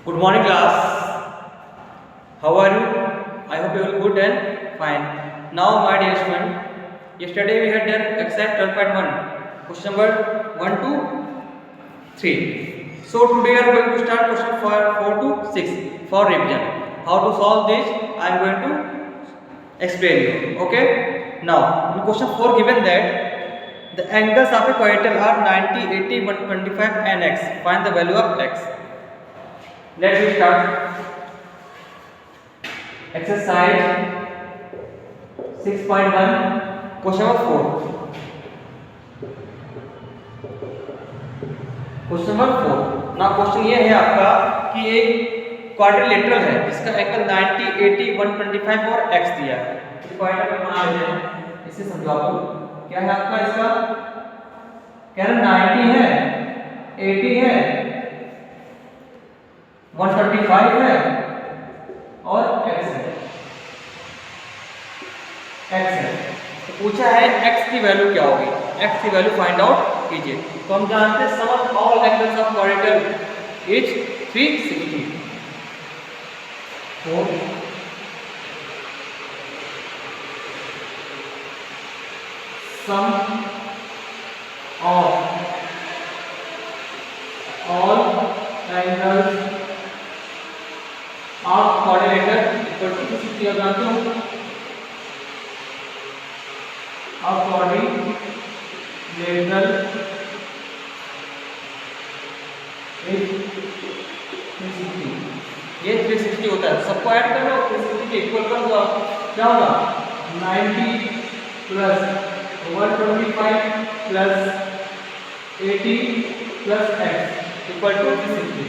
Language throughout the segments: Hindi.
Good morning, class. How are you? I hope you are good and fine. Now, my dear student, yesterday we had done exercise 12.1, question number 1 to 3. So today we are going to start question 4 to 6 for revision. How to solve this? I am going to explain you. Okay. Now, in question 4 given that the angles of a quadrilateral are 90, 80, 125 and x. Find the value of x. Let's start. Exercise 6.1, question number 4. Question number 4 ना क्वेश्चन ये है आपका कि एक क्वाड्रिलेटरल है जिसका एंगल 90, 80, 125 और x दिया है। क्वाड्रिलेटरल बना लेते हैं, इसे समझाओ। क्या है आपका इसका कह रहा 90 है, 80 है, 125 है और x है। तो पूछा है x की वैल्यू क्या होगी, x की वैल्यू फाइंड आउट कीजिए। तो हम जानते हैं sum of all angles of quadrilateral is 360। तो sum of all angles of quadrilateral equal to 360। आप जानते हो ऑफ क्वाड्रिलेटरल इज 360। ये 360 होता है, सबको ऐड कर लो, 360 के इक्वल कर दो। क्या होगा 90 plus 125 plus 80 plus x equal to 360।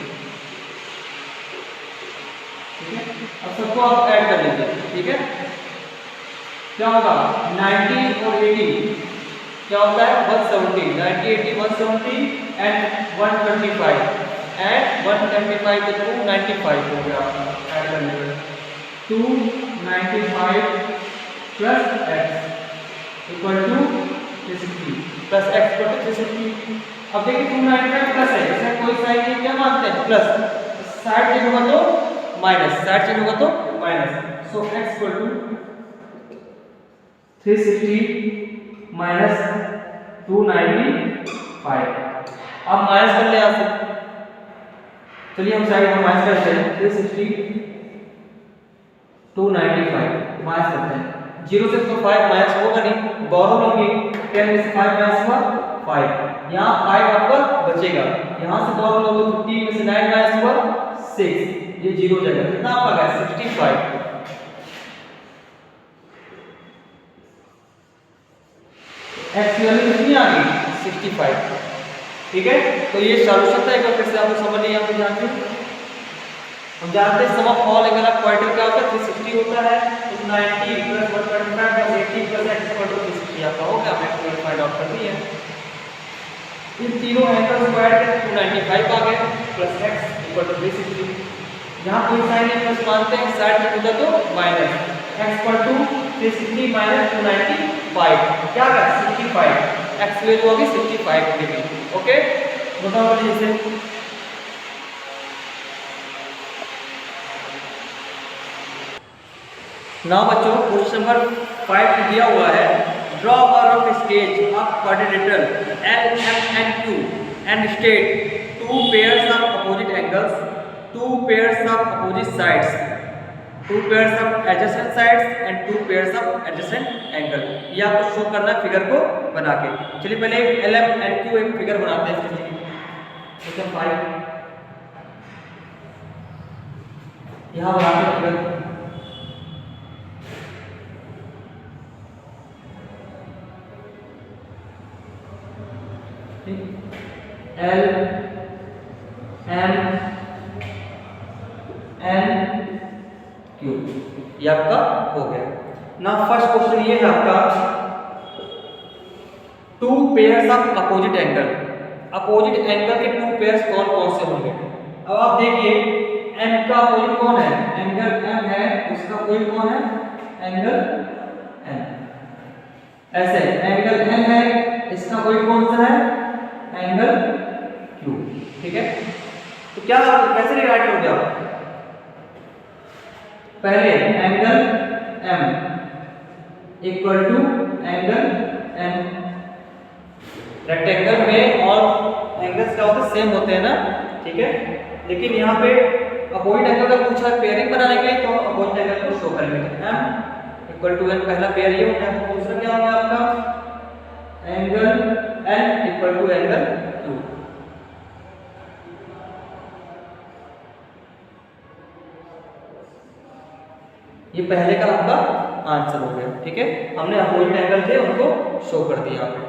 ठीक है, अब सबको आप ऐड कर लीजिए। ठीक है, क्या होगा 90 और 80 क्या होता है 170, 90, 80, 170 एंड 125 एंड 125 तो 295 हो गया आपका। ऐड कर लीजिए 295 plus x equal to 360 plus x equal to 360। अब देखिए 295 प्लस है, इसमें कोई साइन नहीं, क्या मानते हैं प्लस, साइड चेंज होगा तो माइनस, साइड चेंज होगा तो minus. So x equal to 360 minus 295। अब माइनस कर ले यहाँ से, चलिए हम साइड में माइनस करते हैं। 360 295 माइनस करते हैं, 0 से तो 5 माइनस होगा नहीं, बोरो लेंगे 10 में से 5 माइनस हुआ 5, यहाँ 5 आपका बचेगा, यहाँ से बोरो लो तो 15 में से 9 माइनस हुआ 6, ये 0 जगह कितना आपका गया 65। x की वैल्यू कितनी आ गई 65। ठीक है, तो ये सॉल्यूशन था। एक बार फिर से आपको समझ नहीं आती जानते हम जानते हैं sum of all angle of quadrilateral क्या होता है 360 होता है। तो 90 plus 125 plus 80 plus x equal to 360 आपका हो गया। हमने x वैल्यू फाइंड आउट कर दी है। इन तीनों एंगल्स को ऐड करके 295 आ गए प्लस x इक्वल टू 360। यहां कोई साइन नहीं, प्लस मानते हैं, साइड चेंज होता तो minus, x equal to 360 minus 295 क्या है 65। x वैल्यू होगी 65 डिग्री। ओके, बताओ जैसे ना बच्चों क्वेश्चन नंबर 5 दिया हुआ है, draw a rough sketch of quadrilateral LMNQ and state two pairs of opposite angles, two pairs of opposite sides, two pairs of adjacent sides and two pairs of adjacent angle. ये आपको शो करना है फिगर को बना के। चलिए पहले LMNQ एक फिगर बनाते हैं। क्वेश्चन 5 यहाँ बनाते हैं figure. L M N Q ये आपका हो गया ना। फर्स्ट क्वेश्चन ये है आपका two pairs of opposite angle, opposite angle के टू पेयर्स कौन कौन से होंगे। अब आप देखिए M का अपोजिट कौन है, एंगल M है, उसका कोई कौन है एंगल N। ऐसे एंगल N है, इसका कोई कौन सा है एंगल Q। ठीक है, तो क्या कैसे राइट करोगे आप? पहले angle M equal to angle N। Rectangle में और एंगल्स क्या होते हैं? सेम होते हैं ना, ठीक है। लेकिन यहाँ पे अपोजिट एंगल का पूछा पेयरिंग बनाने के लिए, तो अपोजिट एंगल को शो करेंगे। M इक्वल टू N पहला पेयर ये हो गया। दूसरा क्या होगा आपका? Angle N equal to angle Q। ये पहले का आपका आंसर हो गया, ठीक है। हमने अपोजिट एंगल थे उनको शो कर दिया आपने।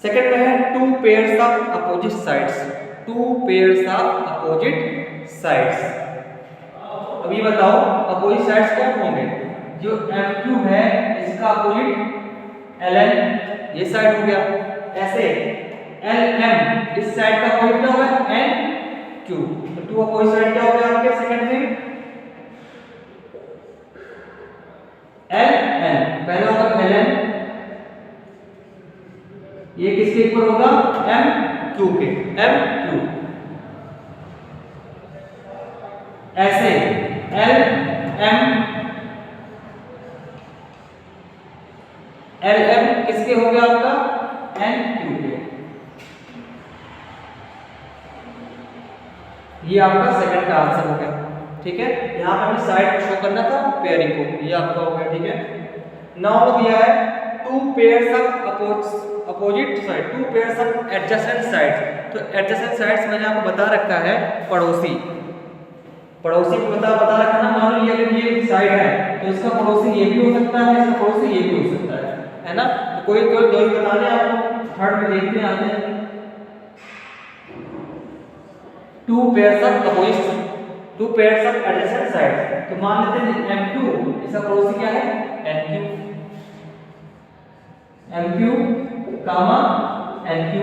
सेकंड में है two pairs of opposite sides. Two pairs of opposite sides. अब ये बताओ अपोजिट साइड्स कौन होंगे? जो MQ है इसका अपोजिट LN, ये साइड हो गया। ऐसे LM इस साइड का अपोजिट क्या होगा? NQ। तो टू अपोजिट साइड क्या हो गया आपके सेकंड में? LN पहला होगा LN, ये किसके इक्वल होगा? MQ के, MQ। ऐसे LM किसके हो गया आपका? NQ के। ये आपका सेकंड का आंसर हो गया, ठीक है। यहाँ पे हमें साइड शो करना था पेयरिंग को, ये आपका हो गया, ठीक है। नाउ दिया है two pairs of opposite side, two pairs of adjacent sides. तो एडजेसेंट साइड्स मैंने आपको बता रखा है पड़ोसी, पड़ोसी को बता रखा ना। मान लो ये साइड है तो इसका पड़ोसी ये भी हो सकता है, इसका पड़ोसी ये भी हो सकता है ना। तो कोई दो ही बताने आपको, थर्ड में देखते हैं आते हैं। Two pairs of opposite, two pairs of adjacent sides. तो मान लेते हैं MQ, इसका पड़ोसी क्या है? NQ, MQ कामा NQ।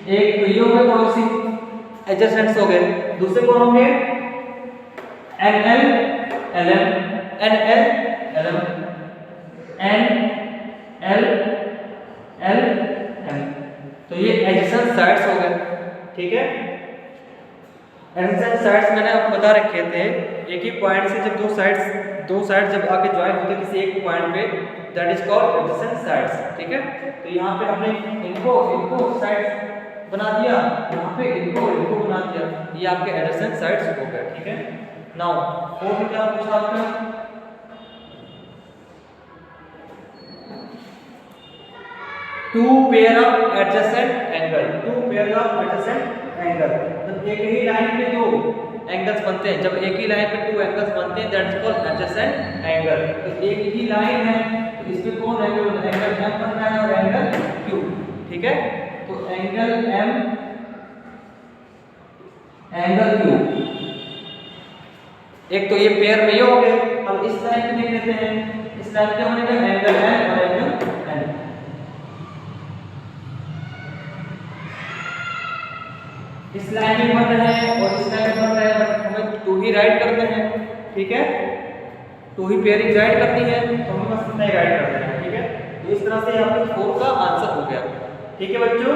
एक तो ये हो गए पड़ोसी, एडजेसेंट्स हो गए। दूसरे कौन होंगे? NL LM, NL LM, NL LM। तो ये एडजेसेंट साइड्स हो गए, ठीक है। एडजेसेंट साइड्स मैंने आपको बता रखे थे, एक ही पॉइंट से जब दो साइड्स जब आके ज्वाइन होते हैं किसी एक पॉइंट पे, that is called adjacent sides, ठीक है। तो यहाँ पे हमने इनको साइड्स बना दिया, यहाँ पे इनको बना दिया, ये आपके एडजेसेंट साइड्स हो गए, ठीक है। नाउ फोर्थ क्या पूछा आपने? Two pair of adjacent angle, two pair of adjacent angle. तो एक ही लाइन पे दो एंगल्स बनते हैं, जब एक ही लाइन पे टू एंगल्स बनते हैं that is called adjacent angle. तो एक ही लाइन है तो इसमें कौन एंगल बनता है? एंगल M बनता है और एंगल Q, ठीक है। तो एंगल M एंगल Q, एक तो ये पेयर में ये हो गए। अब इस लाइन को देख लेते हैं, इस लाइन क्या बनेगा? एंगल N और एंगल N। इस लाइन में बन रहे हैं और इस लाइन में बन रहे हैं, बट हमें टू ही राइट करते हैं, ठीक है। टू ही पेयरिंग राइट करनी है तो हमें बस इतना ही राइट कर देना है, ठीक है। तो इस तरह से आपका 4 का आंसर हो गया, ठीक है बच्चों।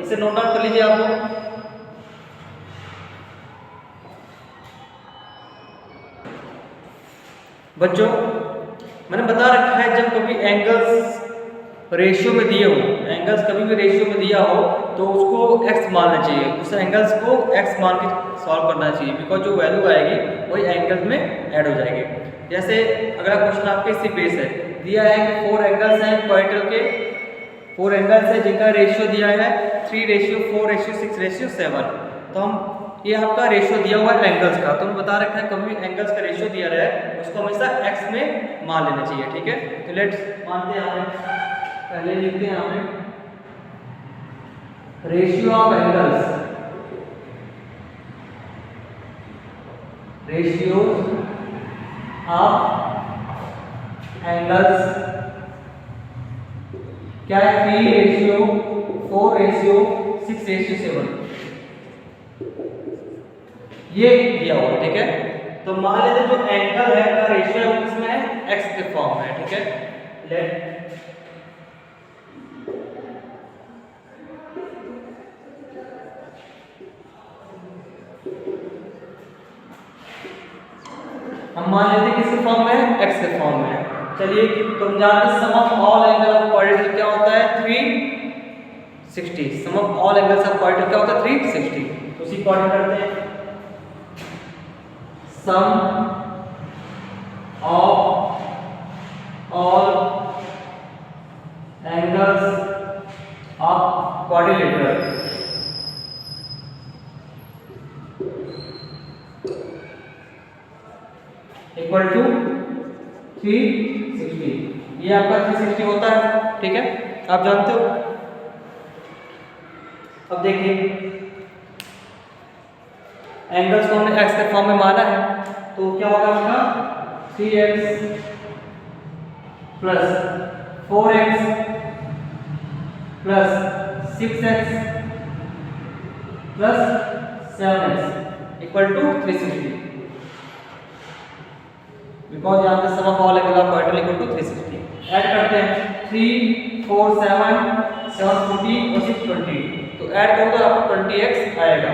इसे नोट डाउन कर लीजिए आप लोग। बच्चों मैंने बता रखा है जब कभी एंगल्स रेशियो में दिए हो, एंगल्स कभी भी रेशियो में दिया हो तो उसको x मानना चाहिए, उस एंगल्स को x मान के सॉल्व करना चाहिए, बिकॉज जो वैल्यू आएगी वही एंगल्स में ऐड हो जाएगी। जैसे अगला क्वेश्चन आपके इसी बेस है, दिया है कि 4 एंगल्स हैं क्वाड्रिलेटरल के, 4 एंगल्स है जिनका रेशियो दिया है 3:4:6:7। तो हम ये आपका रेशियो दिया हुआ है एंगल्स का, तो बता रखा है कभी भी एंगल्स का रेशियो दिया रहा है उसको हमेशा x में मान लेना चाहिए, ठीक है। तो लेट्स मानते हैं यहाँ पहले लिखते हैं यहाँ पे ratio of angles, ratio of angles क्या है? 3:4:6:7 ये दिया हुआ, ठीक है। तो मान लेते जो एंगल है का रेशियो है किसमें है? x के फॉर्म में, ठीक है। लेट हम मान लेते हैं किस फॉर्म में, एक्स के फॉर्म में। चलिए तो हम जानते हैं sum of all angle of quadratic क्या होता है 360। Sum of all angles of quadratic क्या होता है 360। तो उसी अकॉर्डिंग करते हैं sum of all angles of quadrilateral equal to 360। ये आपका 360 होता है, ठीक है, आप जानते हो। अब देखिए एंगल्स को हमने एक्स के फॉर्म में माना है, तो क्या होगा आपका 3x plus 4x plus 6x plus 7x equal to 360। Because यहाँ पे sum of all angle of quadratic equal to 360। Add करते हैं 3 4 7 7 14 और 6 20। तो ऐड करो तो आपको 20x आएगा।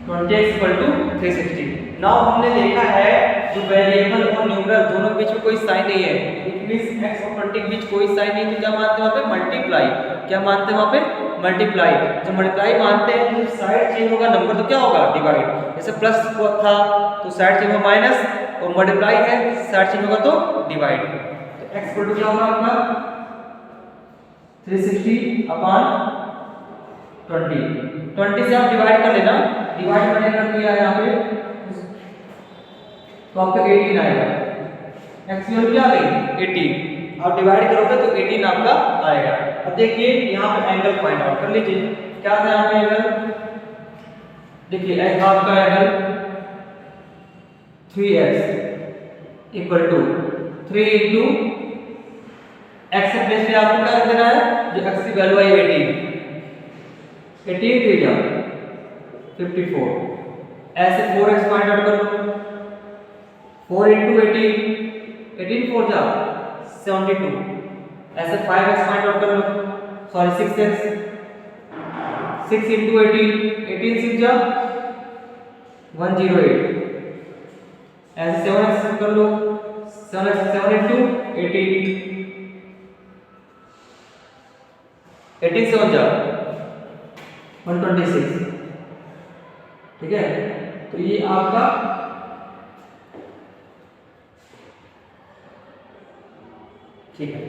Equal to 360। नाउ हमने देखा है जो वेरिएबल और न्यूमरल दोनों के बीच में कोई साइन नहीं है, इट मींस x और 20 के बीच कोई साइन नहीं, तो क्या मानते हैं वहां पे मल्टीप्लाई। क्या मानते हैं वहां पे मल्टीप्लाई। जब मल्टीप्लाई मानते हैं तो साइड चेंज होगा नंबर तो क्या होगा डिवाइड। जैसे प्लस था तो साइड चेंज होगा माइनस, और मल्टीप्लाई है साइड चेंज होगा तो डिवाइड। तो x इक्वल टू क्या होगा आपका 360 अपॉन 20 से आप डिवाइड कर लेना। डिवाइड मैंने कर दिया है यहाँ पे, तो आपका 18 आएगा। x की वैल्यू क्या आ गई 18। आप डिवाइड करोगे तो 18 आपका आएगा। अब देखिए यहाँ पे एंगल फाइंड आउट कर लीजिए। क्या था यहाँ पे एंगल, देखिए आपका angle 3x equal to 3 into X के प्लेस पे आपको क्या रख देना है, जो x की वैल्यू आई 18 3 जा 54। ऐसे 4x फाइंड आउट कर लो। 4 इंटू 18 4 जा 72। ऐसे 5x फाइंड आउट कर लो, सॉरी 6x 6 इंटू 18 6 जा 108। ऐसे 7x कर लो, 7 इंटू 18 7 जा 126। ठीक है, तो ये आपका ठीक है।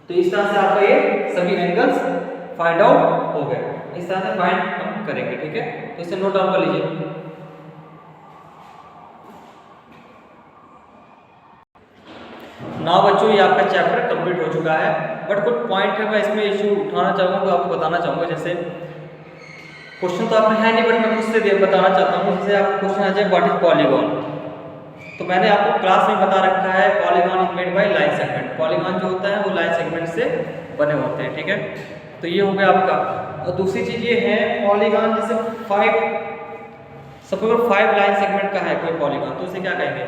तो इस तरह से आपका ये सभी एंगल्स फाइंड आउट हो गए। इस तरह से फाइंड हम करेंगे, ठीक है। तो इसे नोट डाउन कर लीजिए। नाउ बच्चों ये आपका चैप्टर कंप्लीट हो चुका है, बट कुछ पॉइंट है मैं इसमें इशू उठाना चाहूँगा, आपको बताना चाहूँगा। जैसे क्वेश्चन तो आपने है नहीं, बट मैं खुद से बताना चाहता हूँ। जैसे आपको क्वेश्चन आ जाए व्हाट इज पॉलीगॉन, तो मैंने आपको क्लास में बता रखा है polygon is made by line segment. Polygon जो होता है वो लाइन सेगमेंट से बने होते हैं, ठीक है। तो ये हो गया आपका। और दूसरी चीज़ ये है पॉलीगॉन, जैसे 5 लाइन सेगमेंट का है कोई पॉलीगॉन, तो उसे क्या कहेंगे,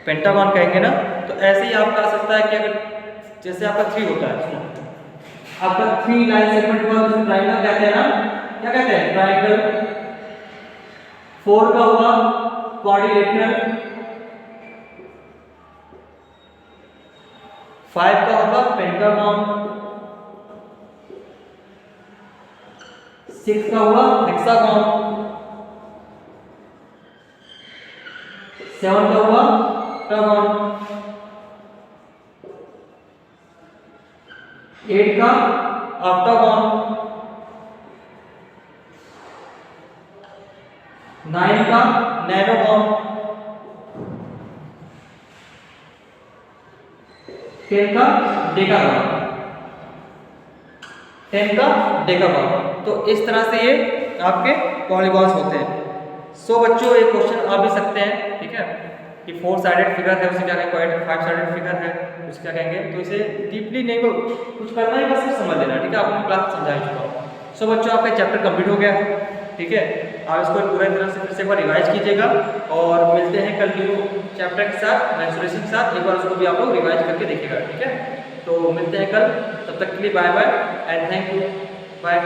पेंटागन कहेंगे ना। तो ऐसे ही आपका आ सकता है कि अगर जैसे आपका 3 होता है, सुनो आपका 3 लाइन सेगमेंट हुआ तो ट्रायंगल कहते हैं ना, क्या कहते हैं ट्रायंगल। 4 का हुआ क्वाड्रिलेटरल, 5 का होगा पेंटागन, 6 का हुआ हेक्सागन, 7 का हुआ ऑक्टागन, 8 का ऑक्टागन, 9 का नैनोगन, 10 का डेकागन, 10 का डेकागन। तो इस तरह से ये आपके पॉलीगॉन्स होते हैं। सो बच्चों एक क्वेश्चन आ भी सकते हैं, ठीक है, कि 4 साइडेड फिगर है उसे क्या कहेंगे, 5 साइडेड फिगर है उसे क्या कहेंगे। तो इसे डीपली नहीं वो कुछ करना है, बस समझ लेना, ठीक है। आपको क्लास समझा चुका हूँ। सो बच्चों आपका चैप्टर कंप्लीट हो गया है, ठीक है। आप इसको पूरी तरह से फिर से एक बार रिवाइज कीजिएगा, और मिलते हैं कल न्यू चैप्टर के साथ, मेंसुरेशन के साथ। एक बार उसको भी आप लोग रिवाइज करके देखिएगा, ठीक है। तो मिलते हैं कल, तब तक के लिए bye bye and thank you, bye.